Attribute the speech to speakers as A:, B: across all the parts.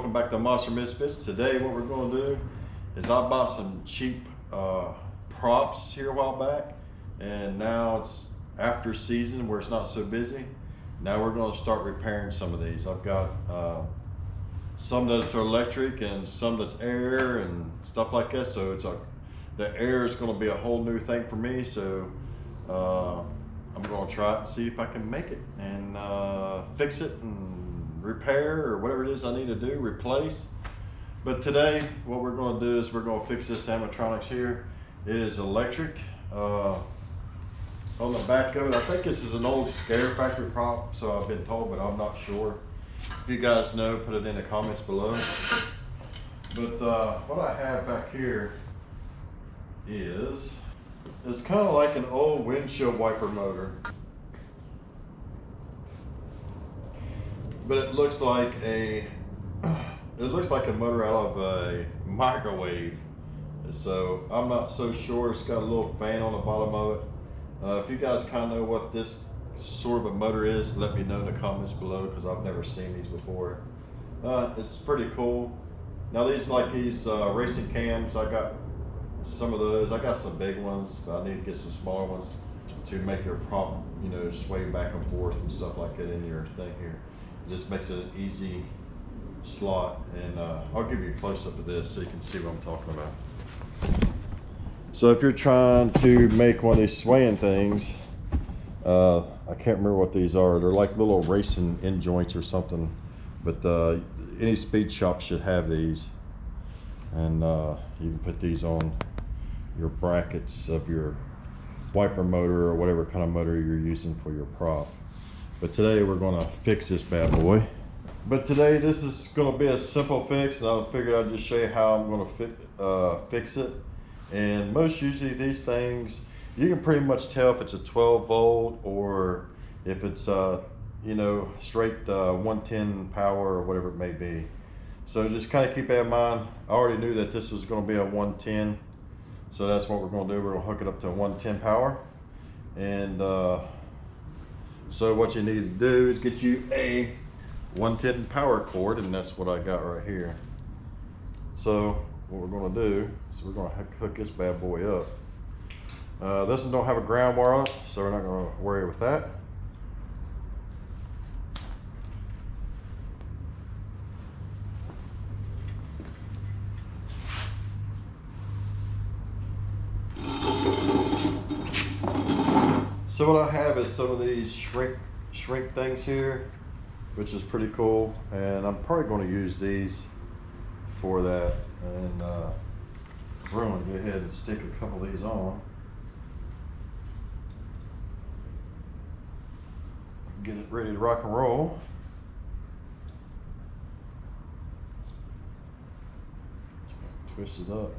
A: welcome back to Monster Misfits. Today what we're going to do is I bought some cheap props here a while back, and now it's after season where it's not so busy. Now we're going to start repairing some of these. I've got some that's electric and some that's air and stuff like that, so it's the air is going to be a whole new thing for me, so I'm going to try it and see if I can make it and fix it and repair or whatever it is I need to do, replace. But today what we're going to do is we're going to fix this animatronics here. It is electric. On the back of it, I think this is an old Scare Factory prop, so I've been told, but I'm not sure. If you guys know, put it in the comments below. But what I have back here is it's kind of like an old windshield wiper motor, but it looks like a motor out of a microwave. So I'm not so sure. It's got a little fan on the bottom of it. If you guys kind of know what this sort of a motor is, let me know in the comments below, because I've never seen these before. It's pretty cool. Now these racing cams, I got some of those. I got some big ones, but I need to get some smaller ones to make your prop, sway back and forth and stuff like that in your thing here. It just makes it an easy slot, and I'll give you a close-up of this so you can see what I'm talking about. So if you're trying to make one of these swaying things, I can't remember what these are. They're like little racing end joints or something, but any speed shop should have these, and you can put these on your brackets of your wiper motor or whatever kind of motor you're using for your prop. But today we're going to fix this bad boy. But today this is going to be a simple fix, and I figured I'd just show you how I'm going to fix it. And most usually these things, you can pretty much tell if it's a 12 volt or if it's straight 110 power or whatever it may be. So just kind of keep that in mind. I already knew that this was going to be a 110, so that's what we're going to do. We're going to hook it up to a 110 power. And so what you need to do is get you a 110 power cord, and that's what I got right here. So what we're going to do is we're going to hook this bad boy up. This one don't have a ground wire on it, so we're not going to worry with that. So what I have is some of these shrink things here, which is pretty cool, and I'm probably going to use these for that. And we're going to go ahead and stick a couple of these on. Get it ready to rock and roll. Twist it up.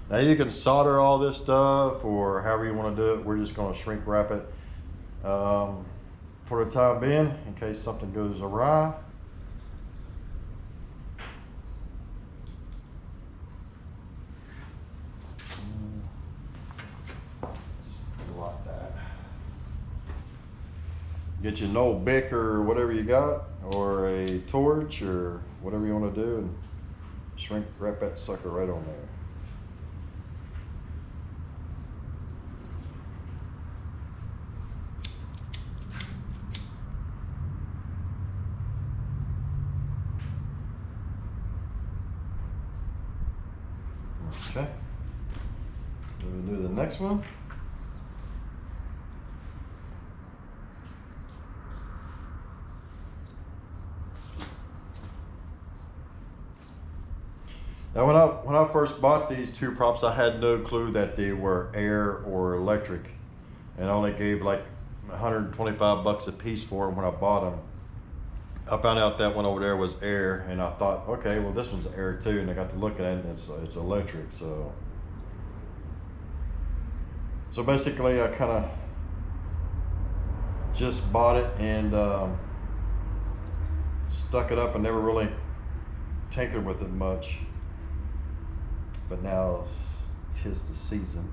A: Now you can solder all this stuff or however you want to do it. We're just going to shrink wrap it for the time being in case something goes awry. Like that. Get you an old Bic or whatever you got, or a torch or whatever you want to do, and shrink wrap that sucker right on there. Okay, we'll do the next one. Now when I first bought these two props, I had no clue that they were air or electric, and I only gave like 125 bucks a piece for them when I bought them. I found out that one over there was air, and I thought, okay, well this one's air too, and I got to look at it and it's electric. So basically I kind of just bought it and stuck it up and never really tinkered with it much. But now 'tis the season.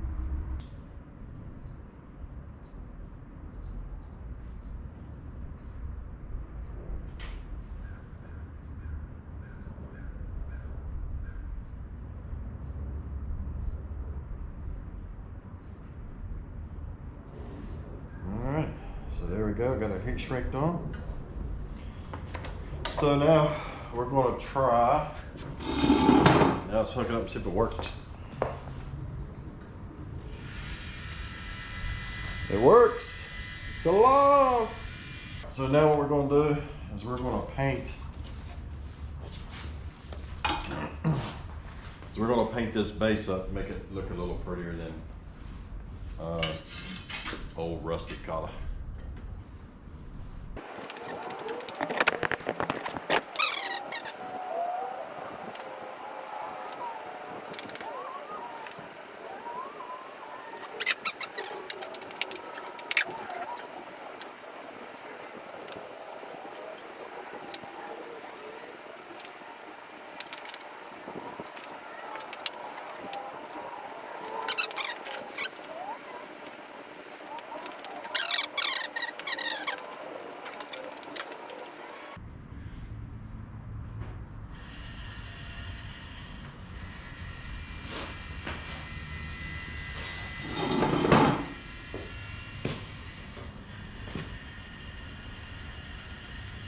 A: go, got our heat shrink done. So now we're gonna try, now let's hook it up and see if it works. It works, it's alive. So now what we're gonna do is we're gonna paint, we're gonna paint this base up, make it look a little prettier than old rustic color.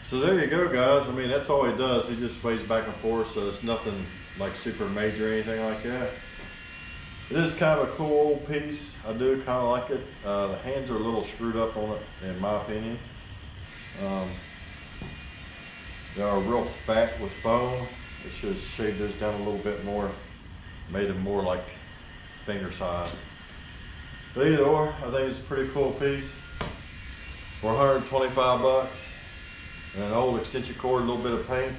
A: So there you go, guys. I mean, that's all he does. He just sways back and forth, so it's nothing like super major or anything like that. It is kind of a cool old piece. I do kind of like it. The hands are a little screwed up on it, in my opinion. They are real fat with foam. It should have shaved those down a little bit more, made them more like finger size. But either or, I think it's a pretty cool piece. For 125 bucks. And an old extension cord, a little bit of paint.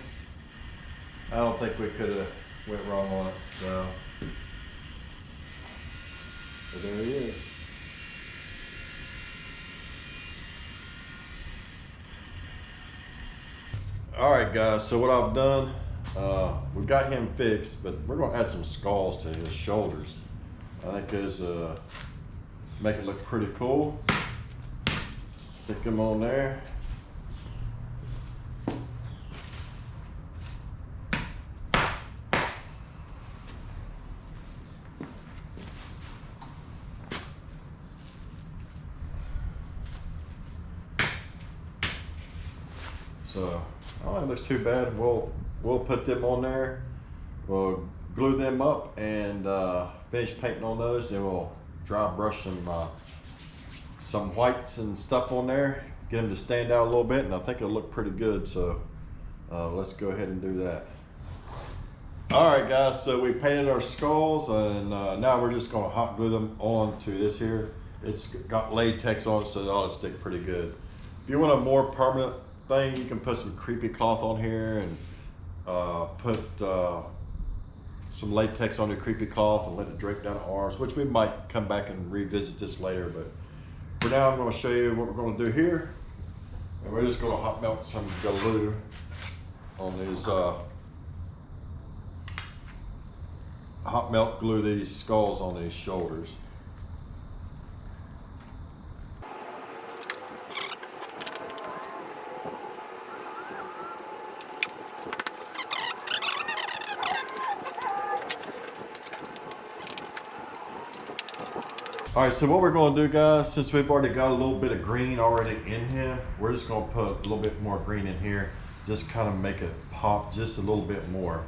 A: I don't think we could have went wrong on it. So, but there he is. All right, guys. So what I've done, we got him fixed, but we're gonna add some skulls to his shoulders. I think it's make it look pretty cool. Stick them on there. So I don't think it looks too bad. We'll put them on there. We'll glue them up and finish painting on those. Then we'll dry brush some whites and stuff on there. Get them to stand out a little bit, and I think it'll look pretty good. So let's go ahead and do that. All right, guys. So we painted our skulls, and now we're just gonna hot glue them onto this here. It's got latex on it, so it ought to stick pretty good. If you want a more permanent thing, you can put some creepy cloth on here and put some latex on the creepy cloth and let it drape down the arms, which we might come back and revisit this later. But for now, I'm going to show you what we're going to do here. And we're just going to hot melt some glue on these, hot melt glue these skulls on these shoulders. All right, so what we're gonna do, guys, since we've already got a little bit of green already in here, we're just gonna put a little bit more green in here, just kind of make it pop just a little bit more.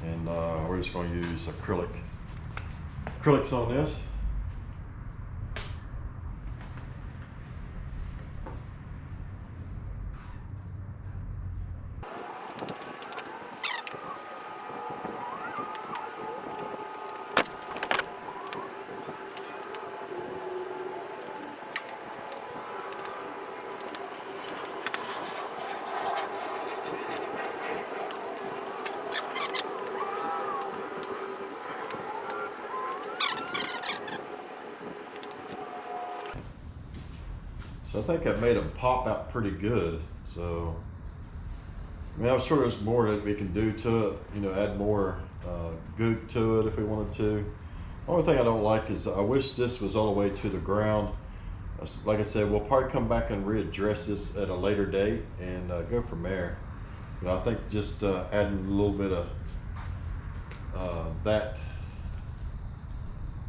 A: And we're just gonna use acrylics on this. So I think I made them pop out pretty good. So, I mean, I'm sure there's more that we can do to it, you know, add more goop to it if we wanted to. The only thing I don't like is I wish this was all the way to the ground. Like I said, we'll probably come back and readdress this at a later date and go from there. But I think just adding a little bit of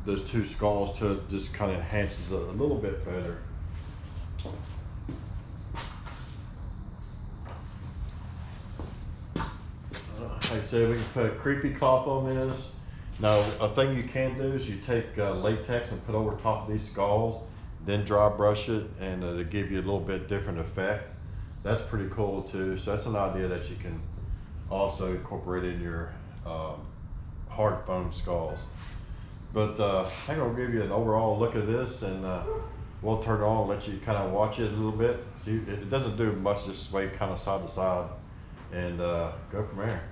A: those two skulls to it just kind of enhances it a little bit better. said, we can put a creepy cloth on this. Now, a thing you can do is you take latex and put over top of these skulls, then dry brush it, and it'll give you a little bit different effect. That's pretty cool too. So that's an idea that you can also incorporate in your hard foam skulls. But I'm gonna give you an overall look at this, and we'll turn it on and let you kind of watch it a little bit. See, it doesn't do much, just sway kind of side to side, and go from there.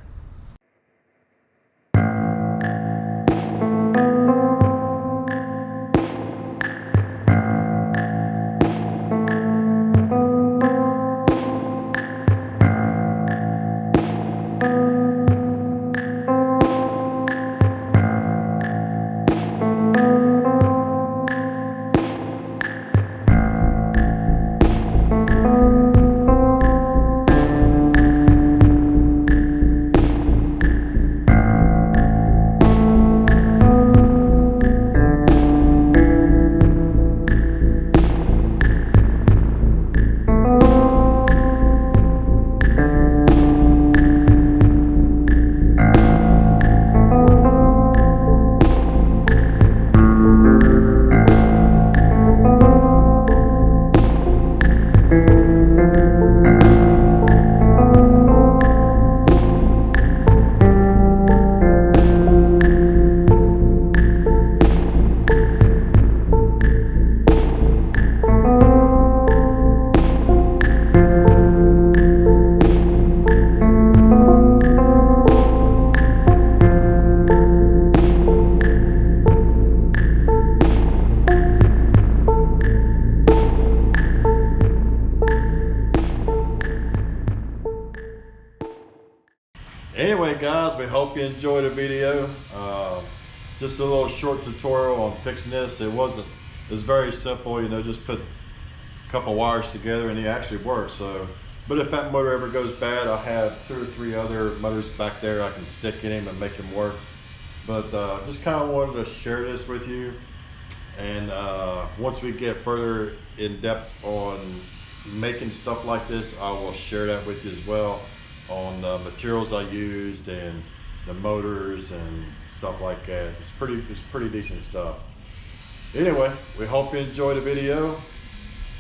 A: Anyway guys, we hope you enjoyed the video. Just a little short tutorial on fixing this. It's very simple, you know, just put a couple wires together and it actually works. So, but if that motor ever goes bad, I have 2 or 3 other motors back there I can stick in him and make him work. But just kind of wanted to share this with you. And once we get further in depth on making stuff like this, I will share that with you as well, on the materials I used and the motors and stuff like that. It's pretty decent stuff. Anyway, we hope you enjoyed the video.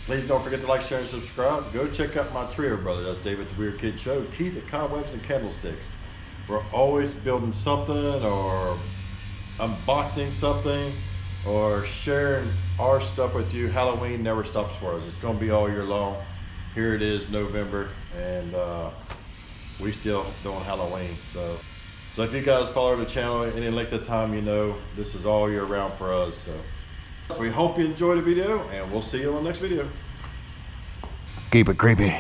A: Please don't forget to like, share, and subscribe. Go check out my trio brother. That's David the Weird Kid Show. Keith at Cobwebs and Candlesticks. We're always building something or unboxing something or sharing our stuff with you. Halloween never stops for us. It's going to be all year long. Here it is, November, and we still doing Halloween. So if you guys follow the channel any length of time, you know this is all year round for us. So we hope you enjoyed the video, and we'll see you on the next video. Keep it creepy.